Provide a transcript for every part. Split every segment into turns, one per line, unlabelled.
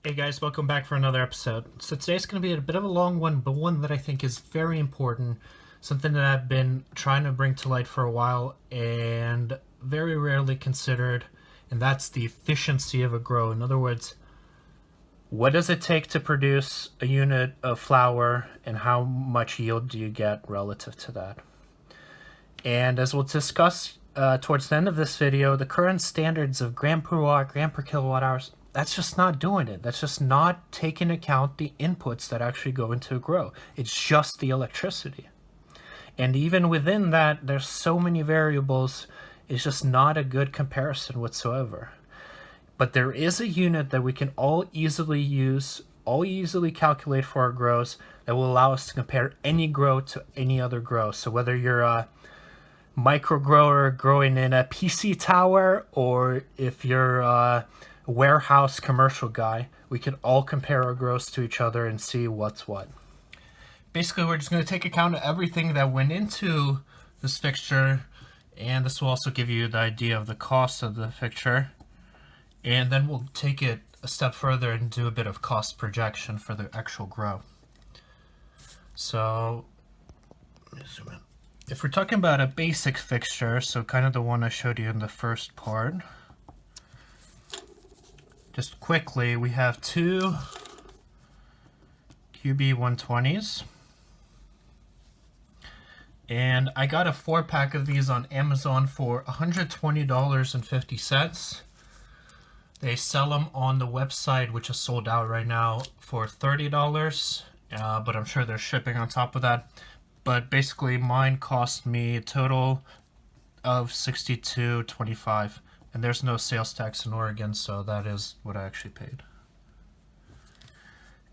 Hey guys, welcome back for another episode. So today's going to be a bit of a long one, but one that I think is very important. Something that I've been trying to bring to light for a while and very rarely considered, and that's the efficiency of a grow. In other words, what does it take to produce a unit of flower and how much yield do you get relative to that? And as we'll discuss towards the end of this video, the current standards of gram per watt, gram per kilowatt hours, that's just not doing it. That's just not taking account the inputs that actually go into a grow. It's just the electricity. And even within that, there's so many variables, it's just not a good comparison whatsoever. But there is a unit that we can all easily use, all easily calculate for our grows that will allow us to compare any grow to any other grow. So whether you're a microgrower growing in a PC tower, or if you're a warehouse commercial guy, we can all compare our grows to each other and see what's what. Basically, we're just going to take account of everything that went into this fixture, and this will also give you the idea of the cost of the fixture. And then we'll take it a step further and do a bit of cost projection for the actual grow. So, let me zoom in. If we're talking about a basic fixture, so kind of the one I showed you in the first part, just quickly, we have two QB120s. And I got a 4-pack of these on Amazon for $120.50. They sell them on the website, which is sold out right now, for $30, but I'm sure there's shipping on top of that. But basically, mine cost me a total of $62.25, and there's no sales tax in Oregon, so that is what I actually paid.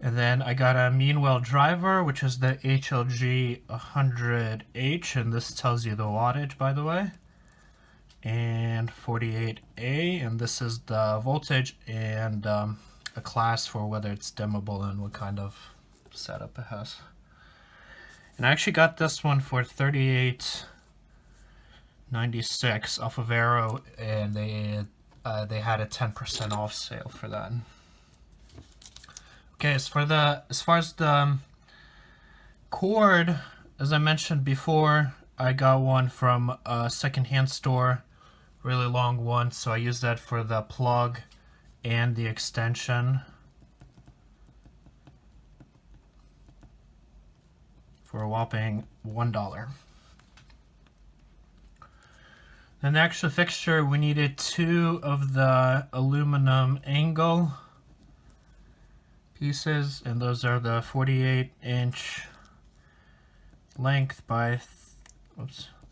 And then I got a Meanwell driver, which is the HLG 100H, and this tells you the wattage, by the way. And 48A, and this is the voltage and a class for whether it's dimmable and what kind of setup it has. And I actually got this one for $38.96 off of Arrow, and they had a 10% off sale for that. Okay, as far as the cord, as I mentioned before, I got one from a secondhand store, really long one, so I used that for the plug and the extension for a whopping $1. Then the actual fixture, we needed 2 of the aluminum angle pieces, and those are the 48-inch length by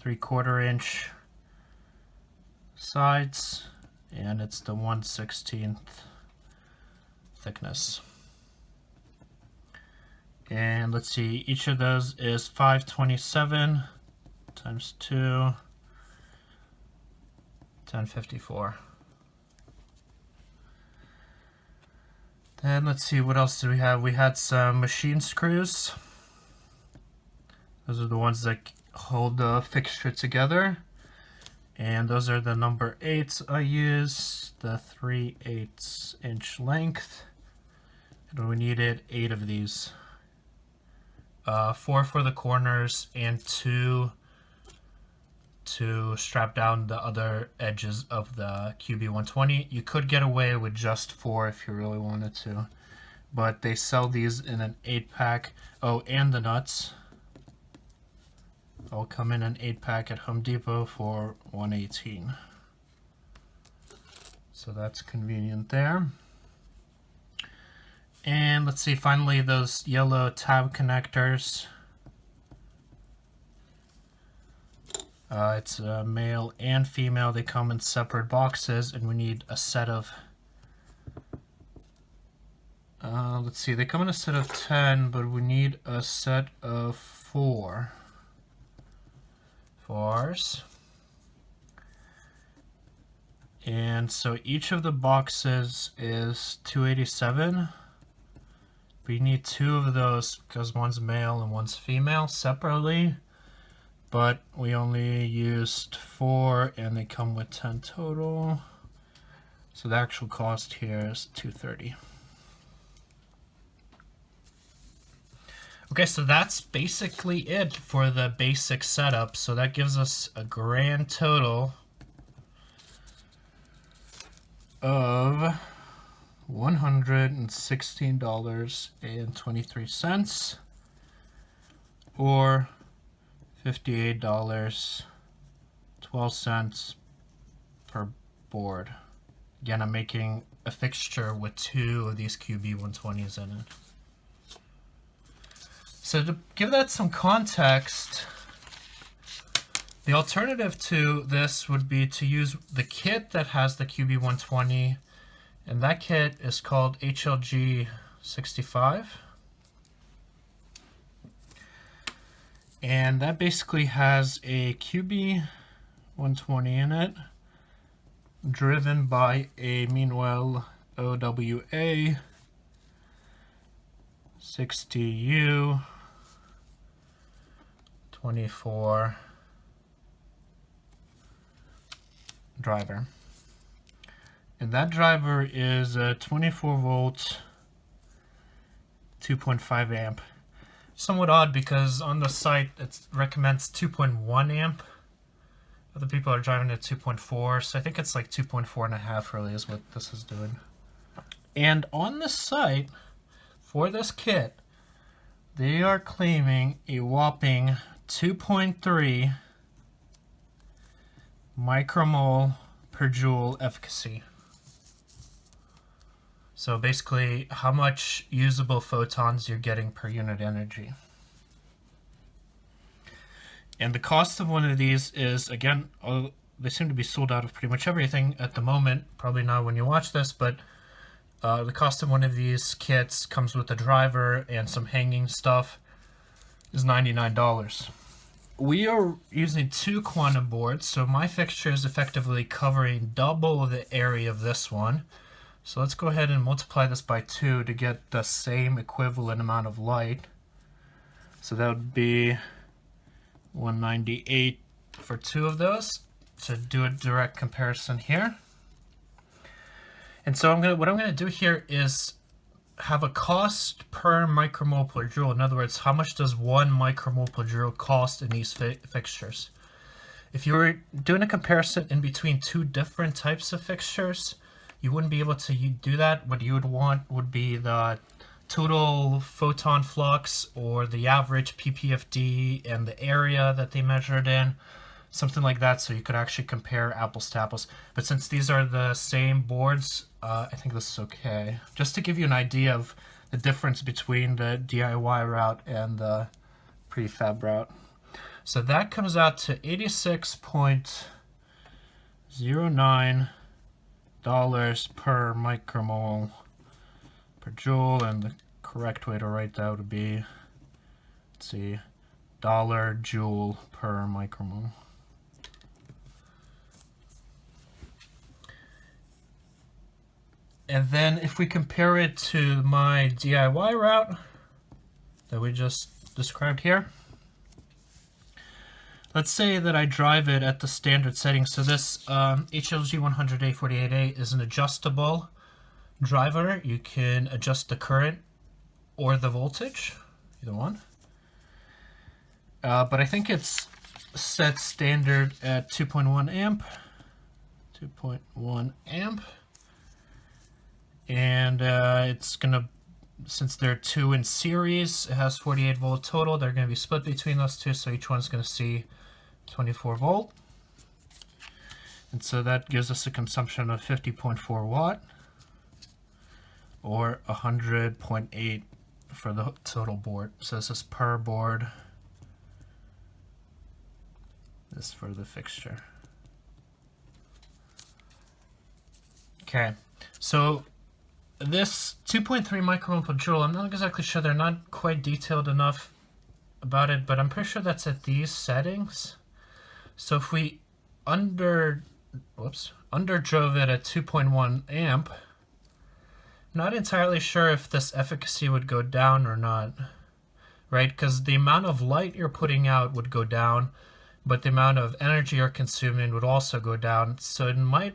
3/4 inch sides, and it's the 1/16 thickness. And let's see, each of those is 527 times 2, 1054. Then let's see, what else did we have? We had some machine screws. Those are the ones that hold the fixture together. And those are the number 8s I use, the 3/8 inch length. And we needed 8 of these. 4 for the corners and 2 to strap down the other edges of the QB120. You could get away with just 4 if you really wanted to, but they sell these in an 8-pack. Oh, and the nuts all come in an 8-pack at Home Depot for $118. So that's convenient there. And let's see, finally, those yellow tab connectors. It's male and female. They come in separate boxes, and we need a set of, let's see, they come in a set of 10, but we need a set of 4 for ours. And so each of the boxes is $287. We need 2 of those because one's male and one's female separately, but we only used 4 and they come with 10 total. So the actual cost here is $230. Okay, so that's basically it for the basic setup. So that gives us a grand total of $116.23 or $58.12 per board. Again, I'm making a fixture with 2 of these QB120s in it. So to give that some context, the alternative to this would be to use the kit that has the QB120, and that kit is called HLG65. And that basically has a QB120 in it, driven by a Meanwhile OWA 60U 24 driver. And that driver is a 24 volt 2.5 amp. Somewhat odd because on the site it recommends 2.1 amp. Other people are driving at 2.4, so I think it's like 2.4 and a half really is what this is doing. And on the site for this kit, they are claiming a whopping 2.3 micromole per joule efficacy. So basically how much usable photons you're getting per unit energy. And the cost of one of these is, again, they seem to be sold out of pretty much everything at the moment. Probably not when you watch this, but the cost of one of these kits comes with a driver and some hanging stuff is $99. We are using 2 quantum boards, so my fixture is effectively covering double the area of this one. So let's go ahead and multiply this by 2 to get the same equivalent amount of light. So that would be 198 for 2 of those, to do a direct comparison here. And so what I'm gonna do here is have a cost per micromole per joule. In other words, how much does 1 micromole per joule cost in these fixtures? If you were doing a comparison in between 2 different types of fixtures, you wouldn't be able to do that. What you would want would be the total photon flux or the average PPFD and the area that they measured in, something like that, so you could actually compare apples to apples. But since these are the same boards, I think this is okay. Just to give you an idea of the difference between the DIY route and the prefab route. So that comes out to $86.09 per micromole per joule, and the correct way to write that would be, let's see, $joule per micromole. And then if we compare it to my DIY route that we just described here, let's say that I drive it at the standard setting. So this HLG100A48A is an adjustable driver. You can adjust the current or the voltage, either one. But I think it's set standard at 2.1 amp. 2.1 amp. And it's gonna, since they're 2 in series, it has 48 volt total. They're gonna be split between those 2, so each one's gonna see 24 volt. And so that gives us a consumption of 50.4 watt or 100.8 for the total board. So this is per board. This is for the fixture. Okay, so this 2.3 micromole per joule, I'm not exactly sure, they're not quite detailed enough about it, but I'm pretty sure that's at these settings. So if we underdrove it at 2.1 amp, I'm not entirely sure if this efficacy would go down or not, right? Because the amount of light you're putting out would go down, but the amount of energy you're consuming would also go down. So it might,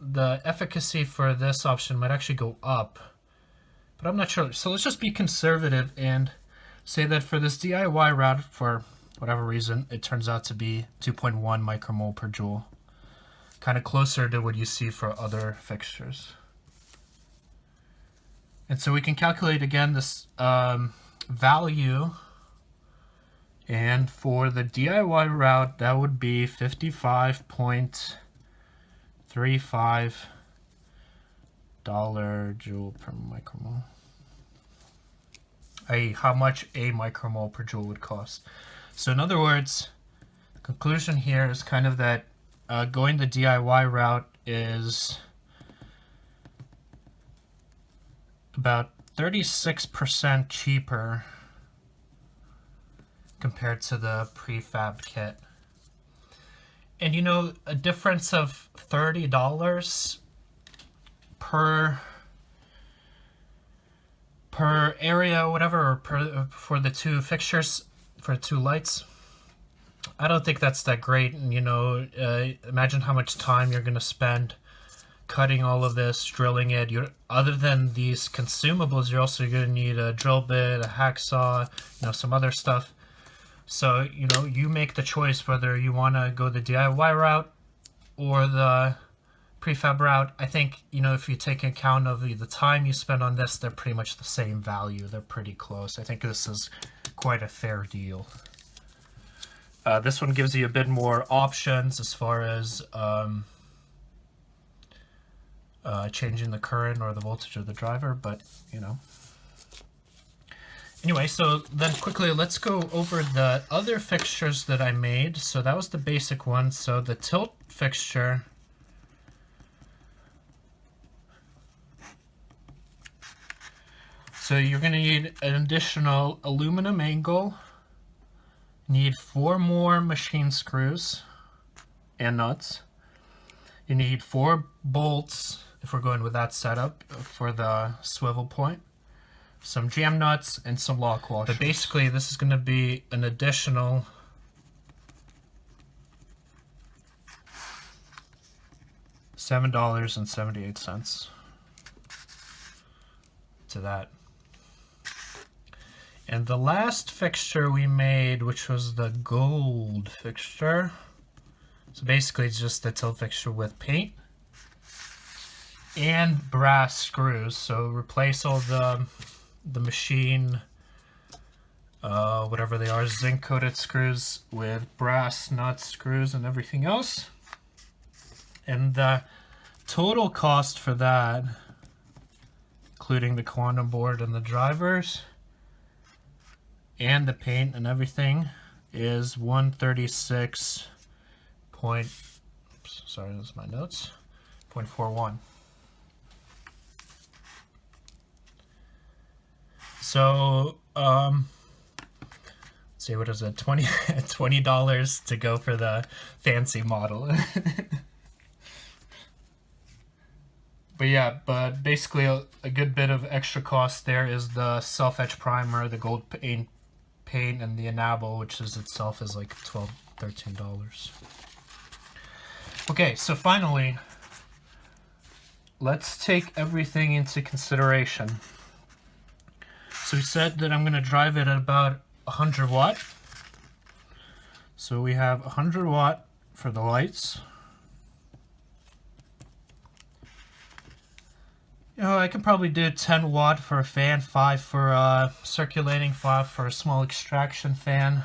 the efficacy for this option might actually go up but I'm not sure. So let's just be conservative and say that for this DIY route, for whatever reason, it turns out to be 2.1 micromole per joule. Kind of closer to what you see for other fixtures. And so we can calculate again this value. And for the DIY route, that would be 55.35 joule per micromole. i.e. how much a micromole per joule would cost. So in other words, the conclusion here is kind of that going the DIY route is about 36% cheaper compared to the prefab kit. And you know, a difference of $30 per area, whatever, or for the two fixtures, for two lights, I don't think that's that great. And you know, imagine how much time you're going to spend cutting all of this, drilling it. Other than these consumables, you're also going to need a drill bit, a hacksaw, you know, some other stuff. So, you know, you make the choice whether you want to go the DIY route or the prefab route. I think, you know, if you take account of the time you spend on this, they're pretty much the same value. They're pretty close. I think this is quite a fair deal. This one gives you a bit more options as far as changing the current or the voltage of the driver, but, you know. Anyway, so then quickly, let's go over the other fixtures that I made. So that was the basic one. So the tilt fixture. So you're going to need an additional aluminum angle. Need 4 more machine screws and nuts. You need 4 bolts if we're going with that setup for the swivel point. Some jam nuts and some lock washers. But basically this is going to be an additional $7.78 to that. And the last fixture we made, which was the gold fixture. So basically it's just the tilt fixture with paint and brass screws. So replace all the machine, whatever they are, zinc coated screws with brass nut screws and everything else. And the total cost for that, including the quantum board and the drivers and the paint and everything, is 136 point, sorry, those are my notes, 0.41. So, let's see, what is it, $20 to go for the fancy model. But yeah, but basically a good bit of extra cost there is the self-etch primer, the gold paint, and the enamel, which is itself is like $12, $13. Okay, so finally, let's take everything into consideration. So we said that I'm going to drive it at about 100 watt. So we have 100 watt for the lights. You know, I can probably do 10 watt for a fan, 5 for circulating, 5 for a small extraction fan.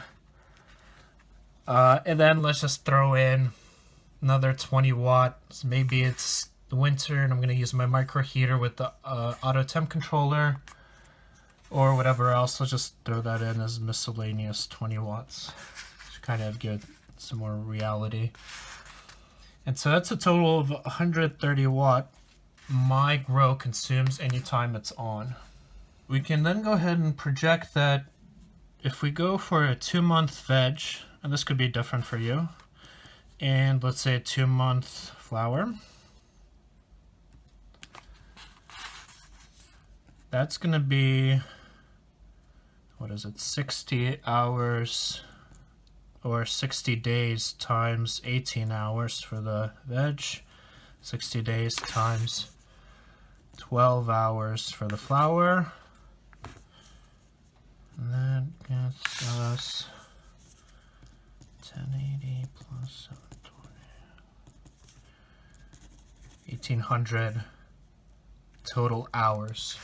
And then let's just throw in another 20 watt. So maybe it's the winter and I'm going to use my micro heater with the auto temp controller or whatever else. Let's just throw that in as miscellaneous 20 watts to kind of give some more reality. And so that's a total of 130 watt my grow consumes anytime it's on. We can then go ahead and project that if we go for a 2-month veg, and this could be different for you, and let's say a 2-month flower, that's going to be, what is it, 60 hours or 60 days times 18 hours for the veg, 60 days times 12 hours for the flower. And that gets us 1080 plus 720. 1800 total hours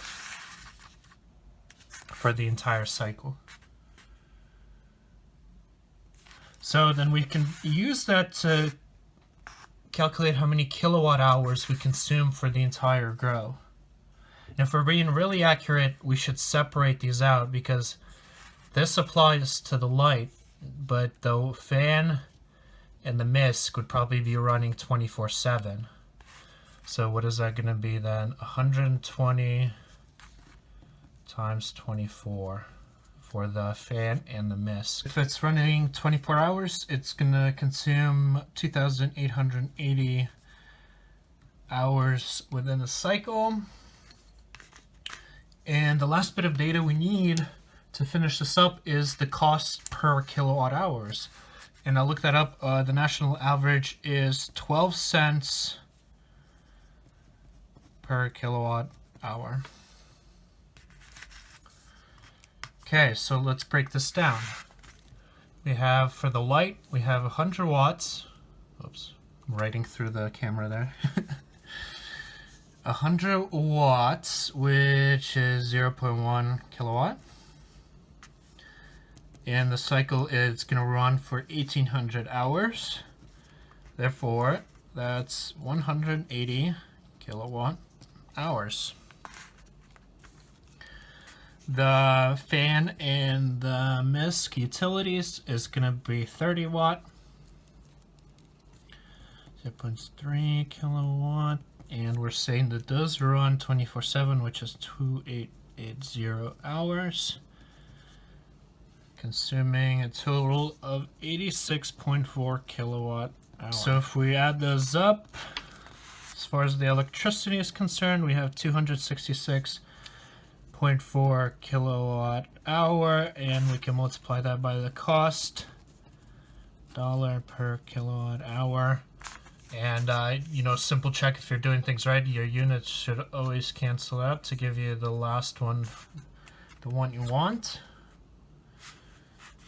for the entire cycle. So then we can use that to calculate how many kilowatt hours we consume for the entire grow. And if we're being really accurate, we should separate these out, because this applies to the light, but the fan and the mist would probably be running 24/7. So what is that going to be then? 120 times 24 for the fan and the mist. If it's running 24 hours, it's going to consume 2,880 hours within a cycle. And the last bit of data we need to finish this up is the cost per kilowatt hours. And I'll look that up. The national average is 12 cents per kilowatt hour. Okay, so let's break this down. We have, for the light, we have 100 watts. Oops, I'm writing through the camera there. 100 watts, which is 0.1 kilowatt. And the cycle is going to run for 1800 hours. Therefore, that's 180 kilowatt hours. The fan and the mist utilities is going to be 30 watt. 0.3 kilowatt. And we're saying that does run 24/7, which is 2880 hours. Consuming a total of 86.4 kilowatt hours. So if we add those up, as far as the electricity is concerned, we have 266.4 kilowatt hour, and we can multiply that by the cost, dollar per kilowatt hour. And simple check, if you're doing things right, your units should always cancel out to give you the last one, the one you want.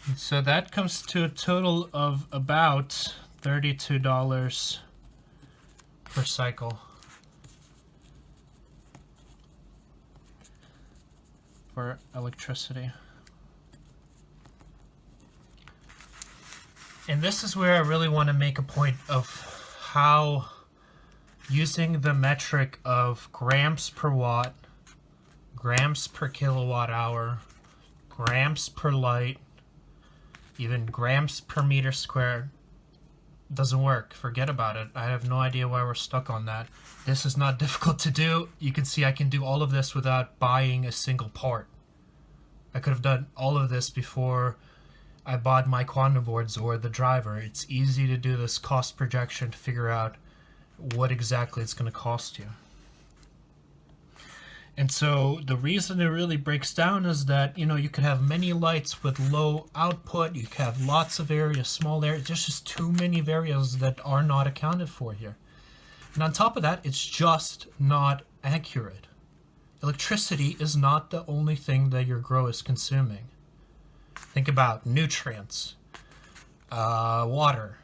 And so that comes to a total of about $32 per cycle for electricity. And this is where I really want to make a point of how using the metric of grams per watt, grams per kilowatt hour, grams per light, even grams per meter squared doesn't work. Forget about it. I have no idea why we're stuck on that. This is not difficult to do. You can see I can do all of this without buying a single part. I could have done all of this before I bought my quantum boards or the driver. It's easy to do this cost projection to figure out what exactly it's going to cost you. And so the reason it really breaks down is that, you could have many lights with low output, you could have lots of areas, small areas, there's just too many variables that are not accounted for here. And on top of that, it's just not accurate. Electricity is not the only thing that your grow is consuming. Think about nutrients, water,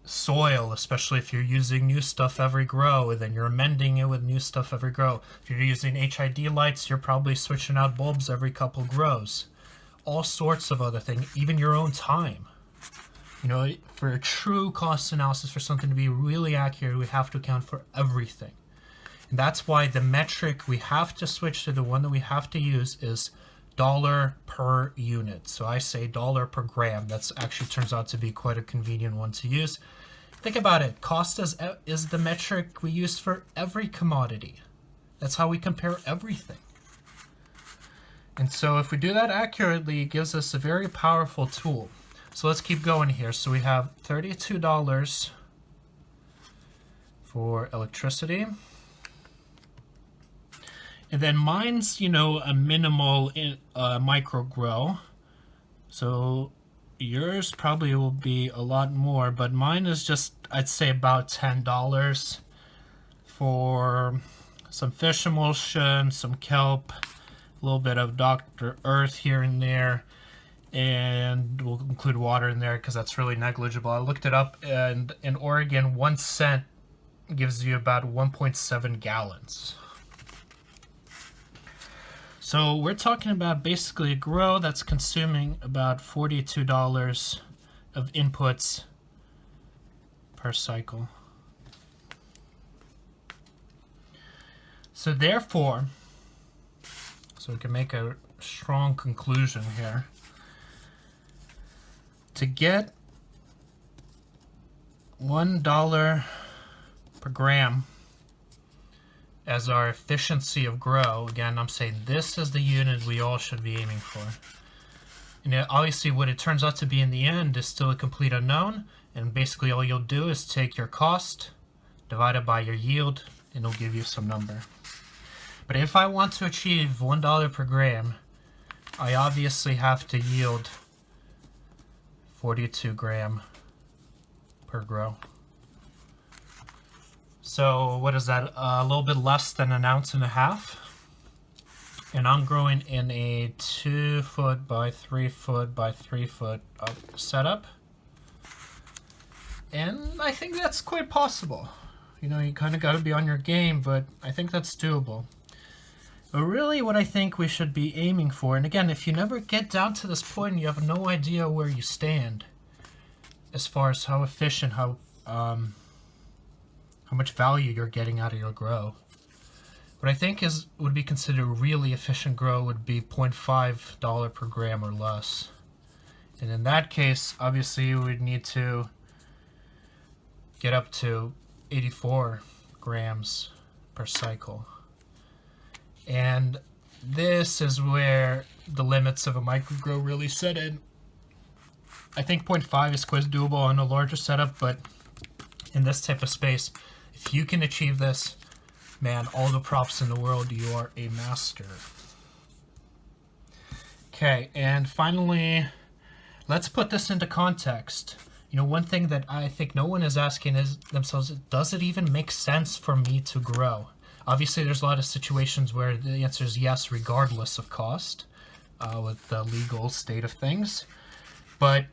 soil, especially if you're using new stuff every grow, and then you're amending it with new stuff every grow. If you're using HID lights, you're probably switching out bulbs every couple grows. All sorts of other things, even your own time. For a true cost analysis, for something to be really accurate, we have to account for everything. And that's why the metric we have to switch to, the one that we have to use, is dollar per unit. So I say dollar per gram. That's actually turns out to be quite a convenient one to use. Think about it. Cost is the metric we use for every commodity. That's how we compare everything. And so if we do that accurately, it gives us a very powerful tool. So let's keep going here. So we have $32 for electricity. And then mine's, a minimal microgrow. So yours probably will be a lot more, but mine is just, I'd say, about $10 for some fish emulsion, some kelp, a little bit of Dr. Earth here and there, and we'll include water in there because that's really negligible. I looked it up, and in Oregon, 1 cent gives you about 1.7 gallons. So we're talking about basically a grow that's consuming about $42 of inputs per cycle. So therefore, so we can make a strong conclusion here. To get $1 per gram as our efficiency of grow, again, I'm saying this is the unit we all should be aiming for. And obviously what it turns out to be in the end is still a complete unknown, and basically all you'll do is take your cost, divide it by your yield, and it'll give you some number. But if I want to achieve $1 per gram, I obviously have to yield 42 gram per grow. So what is that? A little bit less than 1.5 ounces. And I'm growing in a 2 foot by 3 foot by 3 foot setup. And I think that's quite possible. You know, you kind of got to be on your game, but I think that's doable. But really what I think we should be aiming for, and again, if you never get down to this point and you have no idea where you stand as far as how efficient, how much value you're getting out of your grow. What I think would be considered a really efficient grow would be $0.5 per gram or less. And in that case, obviously you would need to get up to 84 grams per cycle. And this is where the limits of a microgrow really set in. I think 0.5 is quite doable on a larger setup, but in this type of space, if you can achieve this, man, all the props in the world, you are a master. Okay, and finally, let's put this into context. You know, one thing that I think no one is asking themselves, does it even make sense for me to grow? Obviously, there's a lot of situations where the answer is yes, regardless of cost, with the legal state of things. But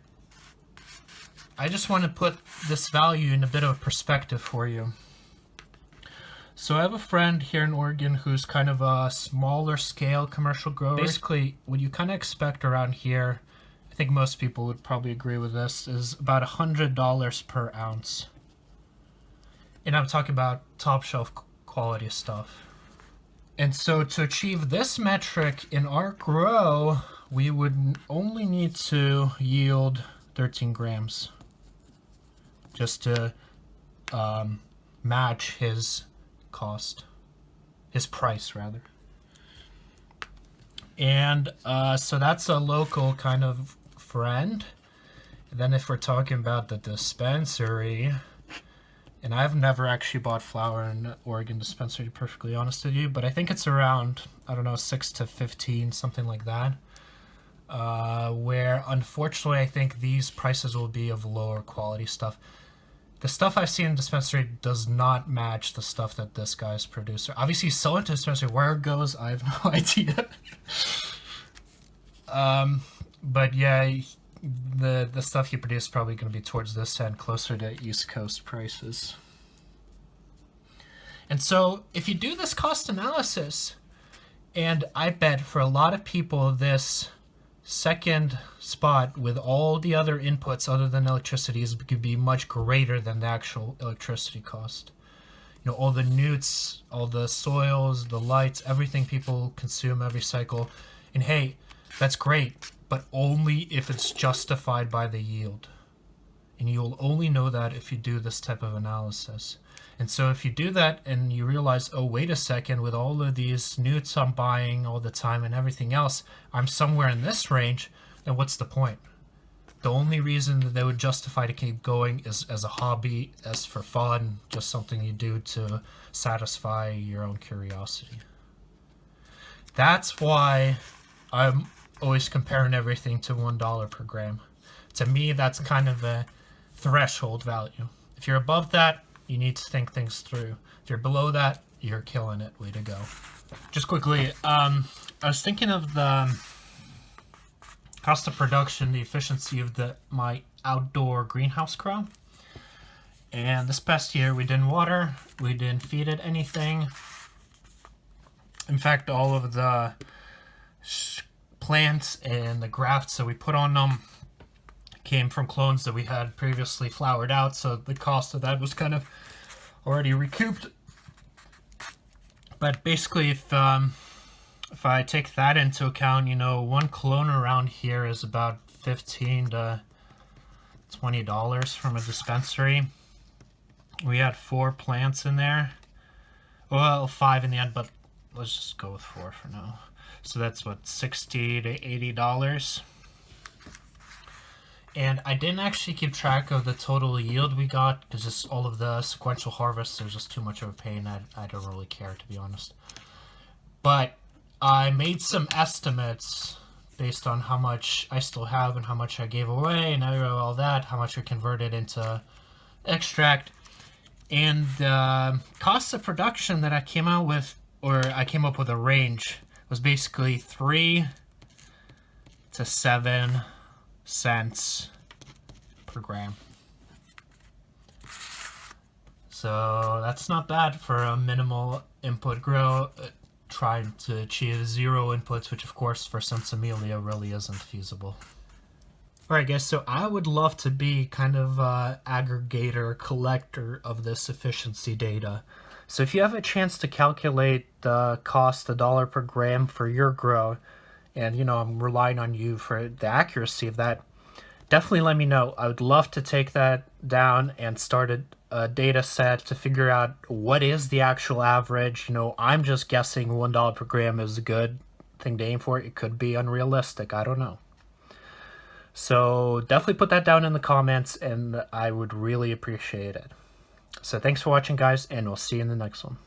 I just want to put this value in a bit of a perspective for you. So I have a friend here in Oregon who's kind of a smaller scale commercial grower. Basically, what you kind of expect around here, I think most people would probably agree with this, is about $100 per ounce. And I'm talking about top shelf quality stuff. And so to achieve this metric in our grow, we would only need to yield 13 grams just to match his cost, his price rather. And so that's a local kind of friend. And then if we're talking about the dispensary, and I've never actually bought flower in an Oregon dispensary, to be perfectly honest with you, but I think it's around, I don't know, 6 to 15, something like that. Where unfortunately I think these prices will be of lower quality stuff. The stuff I've seen in dispensary does not match the stuff that this guy's producer. Obviously, he's selling to dispensary. Where it goes, I have no idea. But yeah, the stuff he produced is probably going to be towards this end, closer to East Coast prices. And so, if you do this cost analysis, and I bet for a lot of people, this second spot with all the other inputs other than electricity could be much greater than the actual electricity cost. You know, all the newts, all the soils, the lights, everything people consume every cycle. And hey, that's great, but only if it's justified by the yield. And you'll only know that if you do this type of analysis. And so if you do that and you realize, oh, wait a second, with all of these newts I'm buying all the time and everything else, I'm somewhere in this range, then what's the point? The only reason that they would justify to keep going is as a hobby, as for fun, just something you do to satisfy your own curiosity. That's why I'm always comparing everything to $1 per gram. To me, that's kind of a threshold value. If you're above that, you need to think things through. If you're below that, You're killing it. Way to go. Just quickly, I was thinking of the cost of production, the efficiency of my outdoor greenhouse grow. And this past year, we didn't water, we didn't feed it anything. In fact, all of the plants and the grafts that we put on them came from clones that we had previously flowered out, so the cost of that was kind of already recouped. But basically, if I take that into account, you know, one clone around here is about $15 to $20 from a dispensary. We had 4 plants in there. Well, 5 in the end, but let's just go with 4 for now. So that's what, $60 to $80. And I didn't actually keep track of the total yield we got because just all of the sequential harvests, there's just too much of a pain. I don't really care, to be honest. But I made some estimates based on how much I still have and how much I gave away and all that, how much I converted into extract. And the cost of production that I came out with, or I came up with a range, was basically 3 to 7 cents per gram. So that's not bad for a minimal input grow, trying to achieve 0 inputs, which of course for Sensimelia really isn't feasible. Alright guys, so I would love to be kind of an aggregator, collector of this efficiency data. So if you have a chance to calculate the cost, the dollar per gram for your grow, and you know, I'm relying on you for the accuracy of that, definitely let me know. I would love to take that down and start a data set to figure out what is the actual average. You know, I'm just guessing $1 per gram is a good thing to aim for. It could be unrealistic, I don't know. So definitely put that down in the comments and I would really appreciate it. So thanks for watching guys, and we'll see you in the next one.